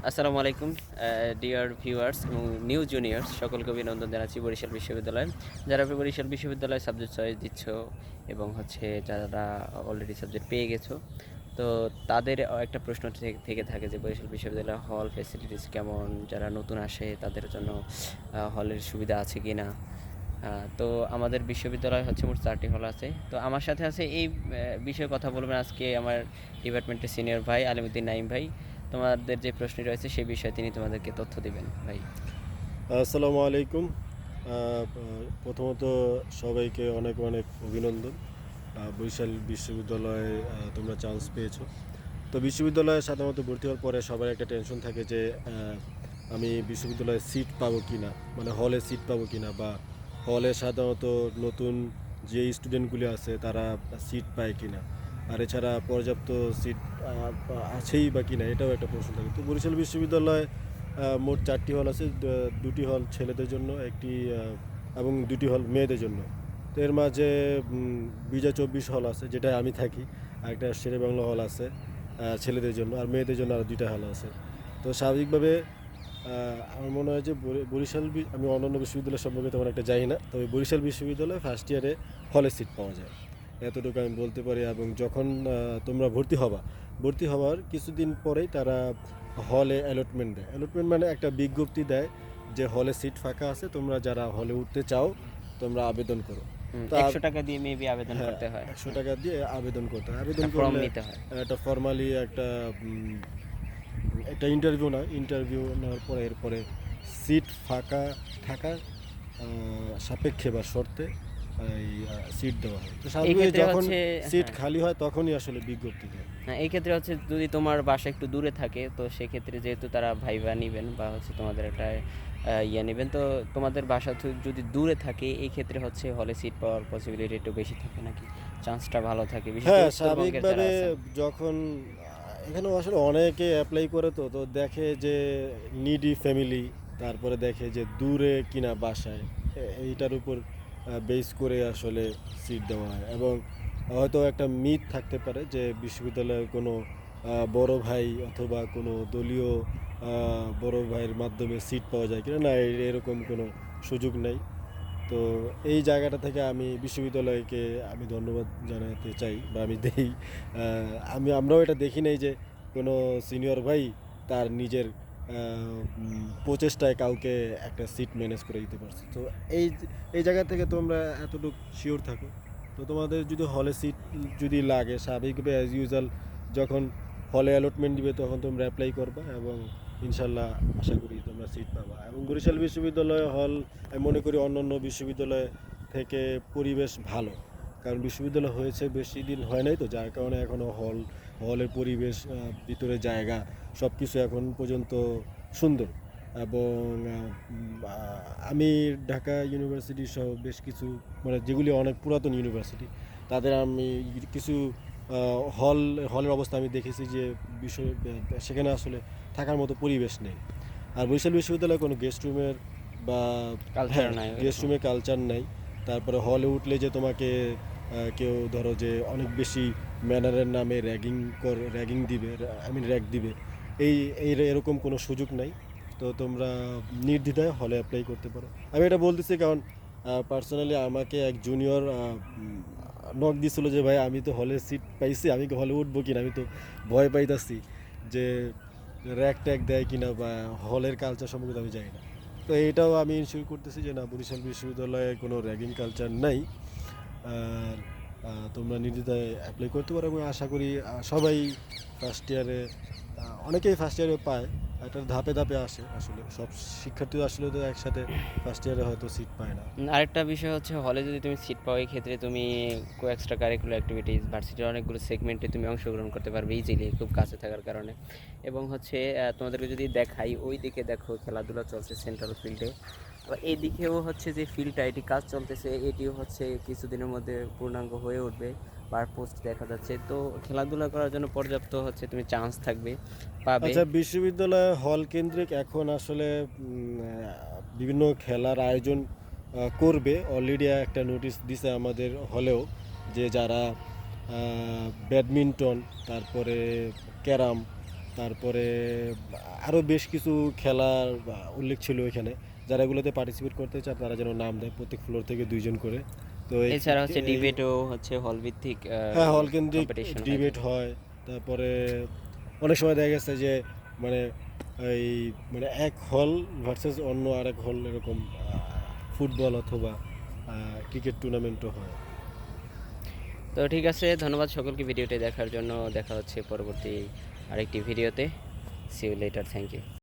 আসসালামু আলাইকুম dear viewers এবং নিউ জুনিয়র্স সকলকে অভিনন্দন জানাচ্ছি বরিশাল বিশ্ববিদ্যালয়ে। যারা বরিশাল বিশ্ববিদ্যালয়ে সাবজেক্ট চয়েস দিচ্ছ এবং যারা অলরেডি সাবজেক্ট পেয়ে গেছো, তো তাদের একটা প্রশ্ন থেকে থাকে যে বরিশাল বিশ্ববিদ্যালয়ে হল ফেসিলিটিস কেমন, যারা নতুন আসে তাদের জন্য হলের সুবিধা আছে কি না। তো আমাদের বিশ্ববিদ্যালয় মোট 4টি হল আছে। তো আমার সাথে আছে এই বিষয়ে কথা বলবেন আজকে আমার ডিপার্টমেন্টের সিনিয়র ভাই আলিমুদ্দিন নাইম ভাই। তোমাদের যে প্রশ্ন রয়েছে সেই বিষয়ে তিনি তোমাদেরকে তথ্য দিবেন ভাই। আসসালামু আলাইকুম। প্রথমত সবাইকে অনেক অনেক অভিনন্দন। বরিশাল বিশ্ববিদ্যালয়ে তোমরা চান্স পেয়েছো। তো বিশ্ববিদ্যালয়ে সাধারণত ভর্তি হওয়ার পরে সবার একটা টেনশন থাকে যে আমি বিশ্ববিদ্যালয়ে সিট পাবো কি না, মানে হলে সিট পাবো কি না, বা হলে সাধারণত নতুন যে স্টুডেন্টগুলি আছে তারা সিট পায় কি না, আর এছাড়া পর্যাপ্ত সিট আছেই বা কি না, এটাও একটা প্রশ্ন থাকে। তো বরিশাল বিশ্ববিদ্যালয়ে মোট 4টি হল আছে। দুটি হল ছেলেদের জন্য, একটি এবং দুটি হল মেয়েদের জন্য। তো এর মাঝে বিজয় 24 হল আছে, যেটায় আমি থাকি, আর একটা শেরে বাংলা হল আছে ছেলেদের জন্য, আর মেয়েদের জন্য আরও 2টা হল আছে। তো স্বাভাবিকভাবে আমার মনে হয় যে আমি অন্যান্য বিশ্ববিদ্যালয় সম্পর্কে তেমন একটা জানি না, তবে বরিশাল বিশ্ববিদ্যালয়ে ফার্স্ট ইয়ারে হলে সিট পাওয়া যায়, এতটুকু আমি বলতে পারি। এবং যখন তোমরা ভর্তি হওয়ার কিছুদিন পরেই তারা হলে অ্যালটমেন্ট দেয়। অ্যালটমেন্ট মানে একটা বিজ্ঞপ্তি দেয় যে হলে সিট ফাঁকা আছে, তোমরা যারা হলে উঠতে চাও তোমরা আবেদন করো। তো 100 টাকা দিয়ে মেবি আবেদন হ্যাঁ, করতে হয়, 100 টাকা দিয়ে আবেদন করতে হয়। আবেদন ফর্ম করলে নিতে হয়। একটা ফর্মালি একটা ইন্টারভিউ নেওয়ার পরে এরপরে সিট ফাঁকা থাকা সাপেক্ষে বা শর্তে এই সিট দেওয়া হয়। তো এই স্বাভাবিক ক্ষেত্রে যখন সিট হ্যাঁ, খালি হয় তখনই আসলে বিজ্ঞপ্তি দেয়। হ্যাঁ, এই ক্ষেত্রে যদি তোমার বাসা একটু দূরে থাকে, তো সেক্ষেত্রে যেহেতু তারা ভাইবা নেবেন বা তোমাদের একটা ইয়ে নেবেন, তো তোমাদের বাসা যদি দূরে থাকে এই ক্ষেত্রে হলে সিট পাওয়ার পসিবিলিটি একটু বেশি থাকে নাকি, চান্সটা ভালো থাকে, বিশেষ করে হ্যাঁ, উত্তরবঙ্গের যারা স্বাভাবিকভাবে আছেন। যখন এখানে আসলে অনেকে অ্যাপ্লাই করে, তো দেখে যে নিডি ফ্যামিলি, তারপরে দেখে যে দূরে কিনা বাসায়, এইটার উপর বেস করে আসলে সিট দেওয়া হয়। এবং হয়তো একটা মিথ থাকতে পারে যে বিশ্ববিদ্যালয়ের কোনো বড় ভাই অথবা কোনো দলীয় বড় ভাইয়ের মাধ্যমে সিট পাওয়া যায় কিনা, না, এরকম কোনো সুযোগ নেই। তো এই জায়গাটা থেকে আমি বিশ্ববিদ্যালয়কে আমি ধন্যবাদ জানাতে চাই, বা আমি দেই। আমরাও এটা দেখি নাই যে কোনো সিনিয়র ভাই তার নিজের প্রচেষ্টায় কাউকে একটা সিট ম্যানেজ করে দিতে পারছে। তো এই এই জায়গা থেকে তোমরা এতটুকু শিওর থাকো। তো তোমাদের যদি হলে সিট যদি লাগে, স্বাভাবিকভাবে অ্যাজ ইউজুয়াল যখন হলে অ্যালটমেন্ট দিবে তখন তোমরা অ্যাপ্লাই করবা, এবং ইনশাল্লাহ আশা করি তোমরা সিট পাবা। এবং বরিশাল বিশ্ববিদ্যালয় হল আমি মনে করি অন্যান্য বিশ্ববিদ্যালয় থেকে পরিবেশ ভালো, কারণ বিশ্ববিদ্যালয় হয়েছে বেশি দিন হয় নাই, তো যার কারণে এখনও হলের পরিবেশ, ভিতরে জায়গা, সব কিছু এখন পর্যন্ত সুন্দর। এবং আমি ঢাকা ইউনিভার্সিটি সহ বেশ কিছু, মানে যেগুলি অনেক পুরাতন ইউনিভার্সিটি, তাদের আমি কিছু হলের অবস্থা আমি দেখেছি যে বিষয় সেখানে আসলে থাকার মতো পরিবেশ নেই। আর বরিশাল বিশ্ববিদ্যালয়ে কোনো গেস্ট রুমের বা কালচার হ্যাঁ, নাই গেস্ট ওইরকম। রুমের কালচার নাই। তারপরে হলে উঠলে যে তোমাকে কেউ ধরো যে অনেক বেশি ম্যানারের নামে র্যাগিং দিবে, র্যাগ দিবে, এই এই এরকম কোনো সুযোগ নাই। তো তোমরা নির্দ্বিধায় হলে অ্যাপ্লাই করতে পারো। আমি এটা বলতেছি কারণ পার্সোনালি আমাকে এক জুনিয়র নক দিছিল যে ভাই আমি তো হলে সিট পাইছি, আমি কি হলে উঠবো কিনা, আমি তো ভয় পাইতাছি যে র্যাক ট্যাগ দেয় কিনা, বা হলের কালচার সম্পর্কে আমি জানি না। তো এটাও আমি ইনশিওর করতেছি যে না, বরিশাল বিশ্ববিদ্যালয়ে কোনো র্যাগিং কালচার নাই। আর তোমরা নির্দ্বিধায় অ্যাপ্লাই করতে পারো, এবং আশা করি সবাই ফার্স্ট ইয়ারে, অনেকেই ফার্স্ট ইয়ারে পায়। একটা ধাপে ধাপে আসে, আসলে সব শিক্ষার্থী আসলে তো একসাথে ফার্স্ট ইয়ারে হয়তো সিট পায় না। আরেকটা বিষয় হলে যদি তুমি সিট পাও এই ক্ষেত্রে তুমি এক্সট্রা কারিকুলার অ্যাক্টিভিটিস ভার্সিটির অনেকগুলো সেগমেন্টে তুমি অংশগ্রহণ করতে পারবে ইজিলি, খুব কাছে থাকার কারণে। এবং তোমাদেরকে যদি দেখাই, ওই দিকে দেখো খেলাধুলা চলছে সেন্ট্রাল ফিল্ডে, আবার এই দিকেও যে ফিল্ডটা এটি কাজ চলতেছে, এটিও কিছুদিনের মধ্যে পূর্ণাঙ্গ হয়ে উঠবে, বার পোস্ট দেখা যাচ্ছে। তো খেলাধুলা করার জন্য পর্যাপ্ত তুমি চান্স পাবে। আচ্ছা, বিশ্ববিদ্যালয় হল কেন্দ্রিক এখন আসলে বিভিন্ন খেলার আয়োজন করবে। অলরেডি একটা নোটিশ দিছে আমাদের হলেও, যে যারা ব্যাডমিন্টন, তারপরে ক্যারাম, তারপরে আরও বেশ কিছু খেলার উল্লেখ ছিল এখানে। যারা এগুলোতে পার্টিসিপেট করতে চায় তারা যেন নাম দেয়, প্রত্যেক ফ্লোর থেকে 2 জন করে। তো এছাড়া হচ্ছে ডিবেটও হচ্ছে হল ভিত্তিক হ্যাঁ, হল কেন্দ্রিক কম্পিটিশন ডিবেট হয়। তারপরে অনেক সময় দেখা গেছে যে মানে এই মানে এক হল ভার্সেস অন্য আরেক হল, এরকম ফুটবল অথবা ক্রিকেট টুর্নামেন্টও হয়। তো ঠিক আছে, ধন্যবাদ সকলকে ভিডিওটি দেখার জন্য। দেখা হচ্ছে পরবর্তী আরেকটি ভিডিওতে। See you later, thank you.